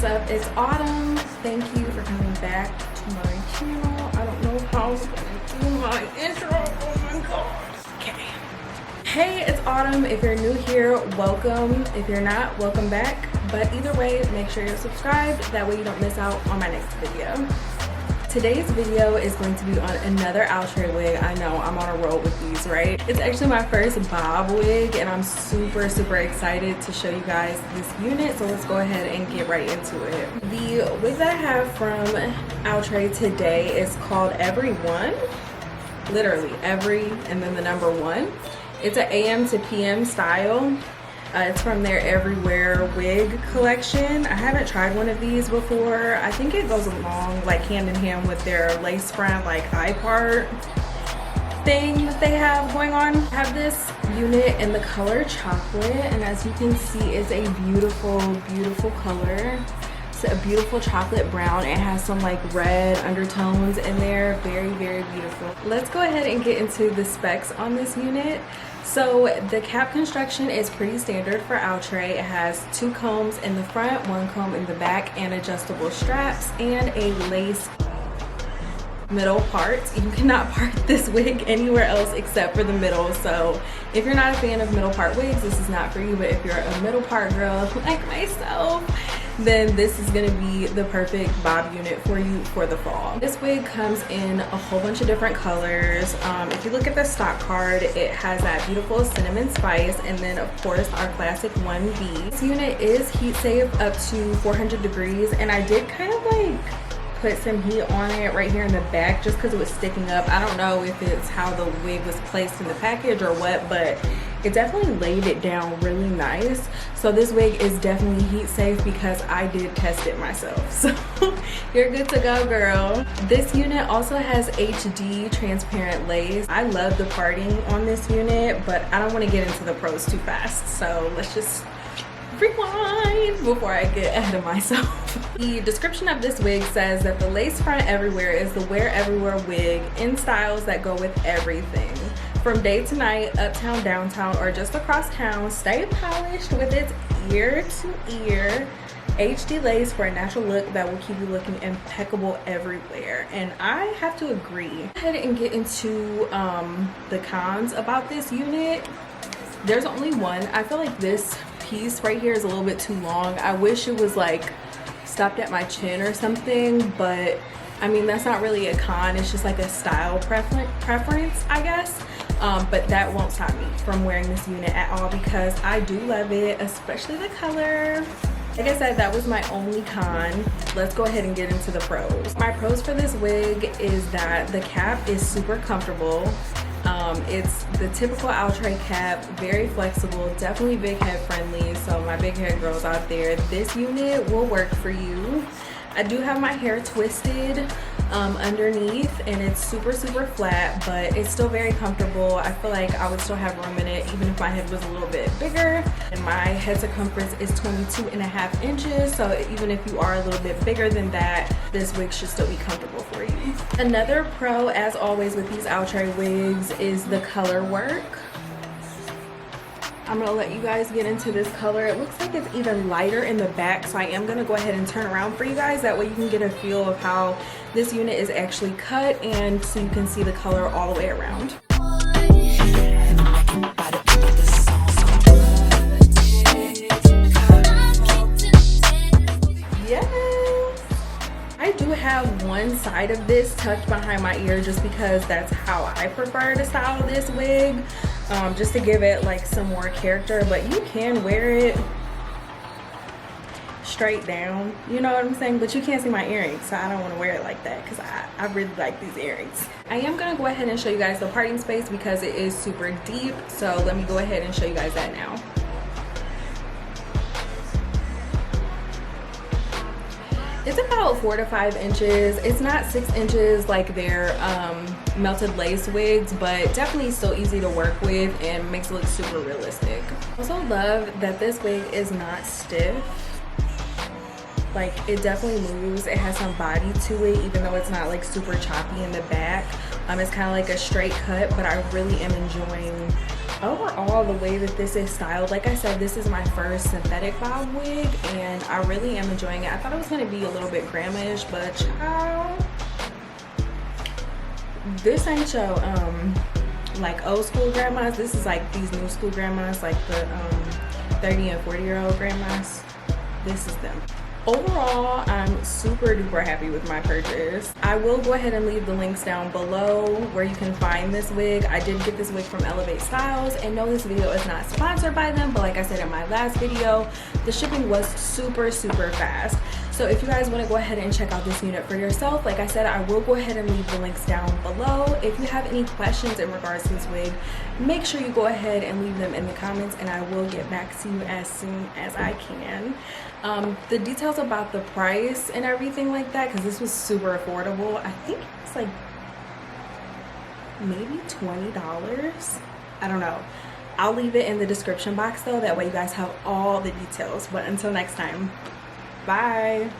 What's up? It's Autumn. Thank you for coming back to my channel. I don't know how I'm gonna do my intro. Oh my god. Okay. Hey, it's Autumn. If you're new here, welcome. If you're not, welcome back. But either way, make sure you're subscribed. That way you don't miss out on my next video. Today's video is going to be on another Outre wig. I know, I'm on a roll with these, right? It's actually my first bob wig and I'm super excited to show you guys this unit. So let's go ahead and get right into it. The wig that I have from Outre today is called Every1. Literally every and then the number 1. It's an AM to PM style. It's from their Everywhere wig collection. I haven't tried one of these before. I think it goes along like hand in hand with their lace front like eye part thing that they have going on. I have this unit in the color chocolate, and as you can see, it's a beautiful color. It's a beautiful chocolate brown. It has some like red undertones in there. Very beautiful. Let's go ahead and get into the specs on this unit. So the cap construction is pretty standard for Outre. It has 2 combs in the front, 1 comb in the back, and adjustable straps, and a lace middle part. You cannot part this wig anywhere else except for the middle. So if you're not a fan of middle part wigs, this is not for you. But if you're a middle part girl like myself, then this is going to be the perfect bob unit for you for the fall. This wig comes in a whole bunch of different colors. If you look at the stock card, it has that beautiful cinnamon spice, and then of course our classic 1B. This unit is heat safe up to 400 degrees, and I did kind of like put some heat on it right here in the back just because it was sticking up. I don't know if it's how the wig was placed in the package or what, but it definitely laid it down really nice. So this wig is definitely heat safe because I did test it myself. So you're good to go, girl. This unit also has HD transparent lace. I love the parting on this unit, but I don't want to get into the pros too fast. So let's just rewind before I get ahead of myself. The description of this wig says that the lace front everywhere is the wear everywhere wig in styles that go with everything. From day to night, uptown, downtown, or just across town, stay polished with its ear to ear HD lace for a natural look that will keep you looking impeccable everywhere. And I have to agree. Go ahead and get into the cons about this unit. There's only one. I feel like this piece right here is a little bit too long. I wish it was like stopped at my chin or something, but I mean that's not really a con. It's just like a style preference, I guess. But that won't stop me from wearing this unit at all because I do love it, especially the color. Like I said, that was my only con. Let's go ahead and get into the pros. My pros for this wig is that the cap is super comfortable. It's the typical Outre cap, very flexible, definitely big head friendly. So my big head girls out there, this unit will work for you. I do have my hair twisted underneath, and it's super flat, but it's still very comfortable. I feel like I would still have room in it even if my head was a little bit bigger. And my head circumference is 22.5 inches, so even if you are a little bit bigger than that, this wig should still be comfortable for you. Another pro, as always with these Outre wigs, is the color work. I'm gonna let you guys get into this color. It looks like it's even lighter in the back, so I am gonna go ahead and turn around for you guys. That way you can get a feel of how this unit is actually cut, and so you can see the color all the way around. Yes! I do have one side of this tucked behind my ear just because that's how I prefer to style this wig. Just to give it like some more character, but you can wear it straight down, you know what I'm saying? But you can't see my earrings, so I don't want to wear it like that because I really like these earrings. I am gonna go ahead and show you guys the parting space because it is super deep, so let me go ahead and show you guys that now. It's about 4 to 5 inches. It's not 6 inches like their melted lace wigs, but definitely still easy to work with and makes it look super realistic. I also love that this wig is not stiff. Like, it definitely moves. It has some body to it, even though it's not like super choppy in the back. It's kind of like a straight cut, but I really am enjoying overall, the way that this is styled, like I said, this is my first synthetic bob wig and I really am enjoying it. I thought it was going to be a little bit grandma-ish, but child, this ain't your like old school grandmas. This is like these new school grandmas, like the 30 and 40-year-old grandmas. This is them. Overall, I'm super duper happy with my purchase. I will go ahead and leave the links down below where you can find this wig. I did get this wig from Elevate Styles, and no, this video is not sponsored by them, but like I said in my last video, the shipping was super fast. So if you guys want to go ahead and check out this unit for yourself, like I said, I will go ahead and leave the links down below. If you have any questions in regards to this wig, make sure you go ahead and leave them in the comments and I will get back to you as soon as I can. The details about the price and everything like that, because this was super affordable. I think it's like maybe $20. I don't know. I'll leave it in the description box though, that way you guys have all the details. But until next time, bye.